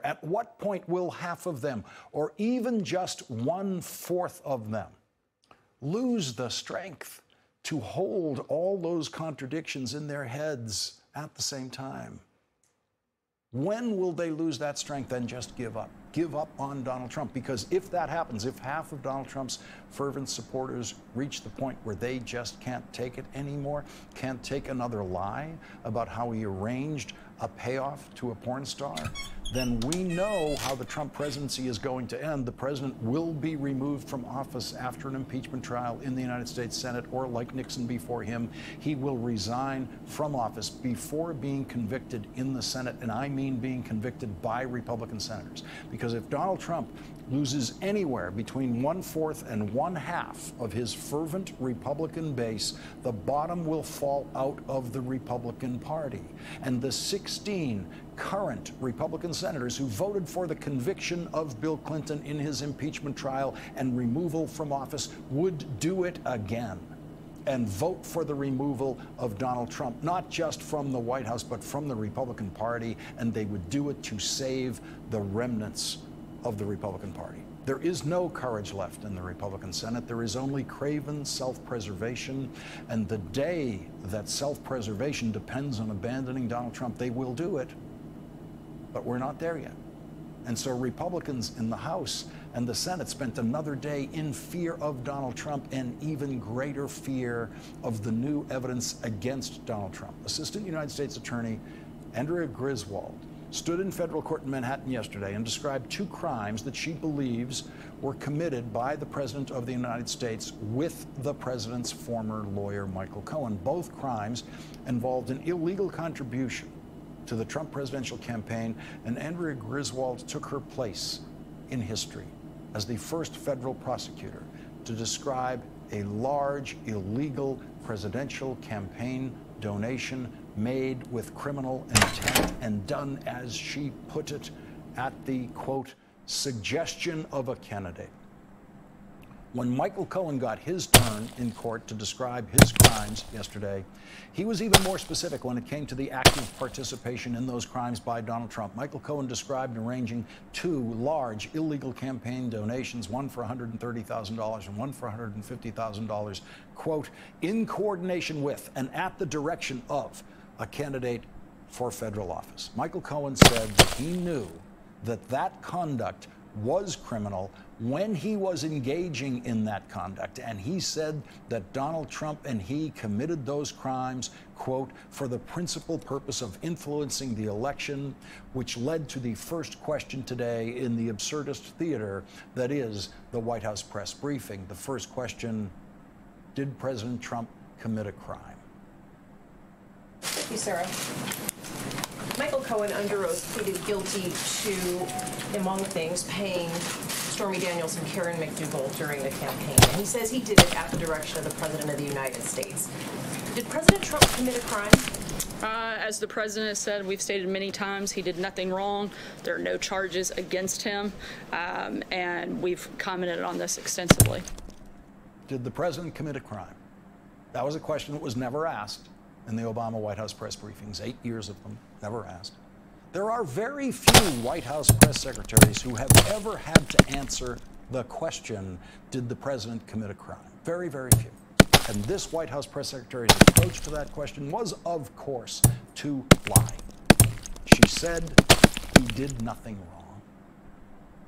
At what point will half of them, or even just 1/4 of them, lose the strength to hold all those contradictions in their heads at the same time? When will they lose that strength and just give up? Give up on Donald Trump? Because if that happens, if half of Donald Trump's fervent supporters reach the point where they just can't take it anymore, can't take another lie about how he arranged a payoff to a porn star, then we know how the Trump presidency is going to end. The president will be removed from office after an impeachment trial in the United States Senate, or like Nixon before him, he will resign from office before being convicted in the Senate, and I mean being convicted by Republican senators. Because if Donald Trump loses anywhere between 1/4 and 1/2 of his fervent Republican base, the bottom will fall out of the Republican Party. And the 16 current Republican senators who voted for the conviction of Bill Clinton in his impeachment trial and removal from office would do it again and vote for the removal of Donald Trump, not just from the White House, but from the Republican Party, and they would do it to save the remnants of the Republican Party. There is no courage left in the Republican Senate. There is only craven self-preservation, and the day that self-preservation depends on abandoning Donald Trump, they will do it, but we're not there yet. And so Republicans in the House and the Senate spent another day in fear of Donald Trump and even greater fear of the new evidence against Donald Trump. Assistant United States Attorney Andrea Griswold stood in federal court in Manhattan yesterday and described 2 crimes that she believes were committed by the President of the United States with the President's former lawyer, Michael Cohen. Both crimes involved an illegal contribution to the Trump presidential campaign, and Andrea Griswold took her place in history as the first federal prosecutor to describe a large illegal presidential campaign donation made with criminal intent and done, as she put it, at the, quote, suggestion of a candidate. When Michael Cohen got his turn in court to describe his crimes yesterday, he was even more specific when it came to the active participation in those crimes by Donald Trump. Michael Cohen described arranging 2 large illegal campaign donations, one for $130,000 and one for $150,000, quote, in coordination with and at the direction of a candidate for federal office. Michael Cohen said that he knew that that conduct was criminal when he was engaging in that conduct. And he said that Donald Trump and he committed those crimes, quote, for the principal purpose of influencing the election, which led to the first question today in the absurdist theater that is the White House press briefing. The first question: did President Trump commit a crime? Thank you, Sarah. Michael Cohen, under oath, pleaded guilty to, among things, paying Stormy Daniels and Karen McDougal during the campaign. And he says he did it at the direction of the President of the United States. Did President Trump commit a crime? As the president has said, we've stated many times, he did nothing wrong. There are no charges against him, and we've commented on this extensively. Did the president commit a crime? That was a question that was never asked in the Obama White House press briefings, 8 years of them, never asked. There are very few White House press secretaries who have ever had to answer the question, did the president commit a crime? Very, very few. And this White House press secretary's approach to that question was, of course, to lie. She said he did nothing wrong.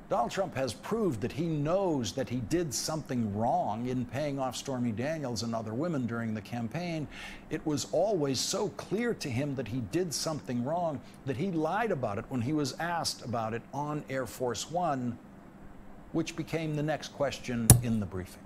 Donald Trump has proved that he knows that he did something wrong in paying off Stormy Daniels and other women during the campaign. It was always so clear to him that he did something wrong that he lied about it when he was asked about it on Air Force One, which became the next question in the briefing.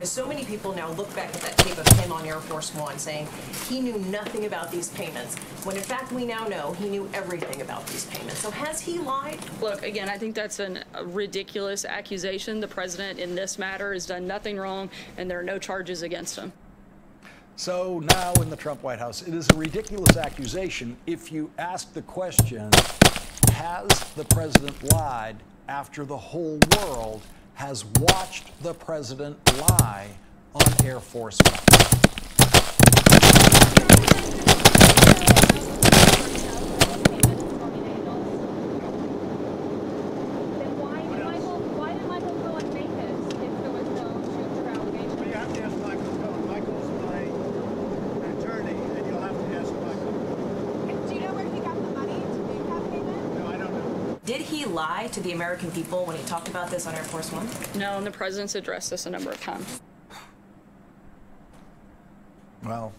So many people now look back at that tape of him on Air Force One saying he knew nothing about these payments, when in fact we now know he knew everything about these payments. So has he lied? Look, again, I think that's a ridiculous accusation. The president in this matter has done nothing wrong, and there are no charges against him. So now in the Trump White House, it is a ridiculous accusation if you ask the question, has the president lied after the whole world has watched the president lie on Air Force One? Did he lie to the American people when he talked about this on Air Force One? No, and the president's addressed this a number of times. Well,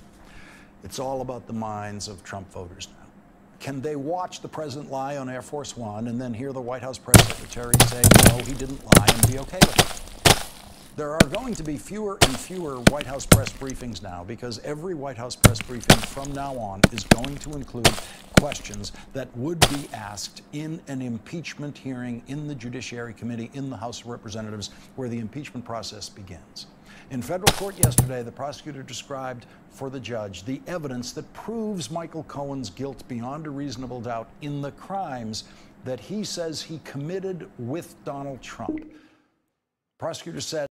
it's all about the minds of Trump voters now. Can they watch the president lie on Air Force One and then hear the White House press secretary say, no, he didn't lie, and be okay with it? There are going to be fewer and fewer White House press briefings now, because every White House press briefing from now on is going to include questions that would be asked in an impeachment hearing in the Judiciary Committee in the House of Representatives, where the impeachment process begins. In federal court yesterday, the prosecutor described for the judge the evidence that proves Michael Cohen's guilt beyond a reasonable doubt in the crimes that he says he committed with Donald Trump. Prosecutor said,